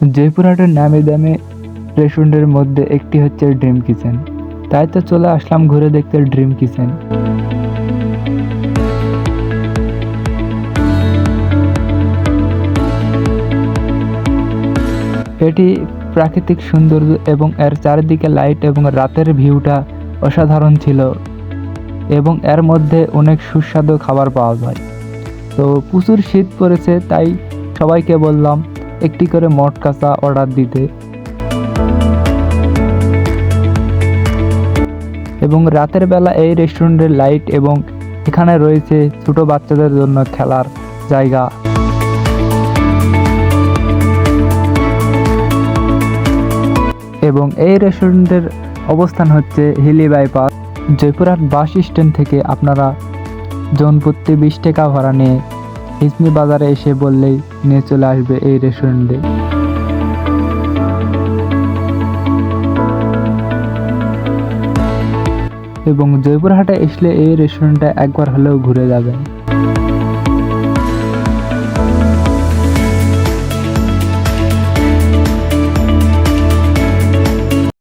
জয়পুরহাটের নামি দামি রেস্টুরেন্টের মধ্যে একটি হচ্ছে ড্রিম কিচেন। তাই তো চলে আসলাম ঘুরে দেখতে ড্রিম কিচেন। এটি প্রাকৃতিক সৌন্দর্য এবং এর চারিদিকে লাইট এবং রাতের ভিউটা অসাধারণ ছিল, এবং এর মধ্যে অনেক সুস্বাদু খাবার পাওয়া যায়। তো প্রচুর শীত পড়েছে, তাই সবাইকে বললাম একটি করে মটকাচা অর্ডার দিতে। এবং রাতের বেলা এই রেস্টুরেন্টের লাইট এবং এখানে রয়েছে ছোট বাচ্চাদের জন্য খেলার জায়গা। এবং এই রেস্টুরেন্টের অবস্থান হচ্ছে Hili bypass. Joypurhat bus stand থেকে আপনারা জনপ্রতি 20 টাকা ভাড়া নিয়ে হিজমি বাজারে এসে বললেই নিয়ে চলে আসবে এই রেস্টুরেন্টে। এবং জয়পুরহাটে আসলে এই রেস্টুরেন্টটা একবার হলেও ঘুরে যাবেন।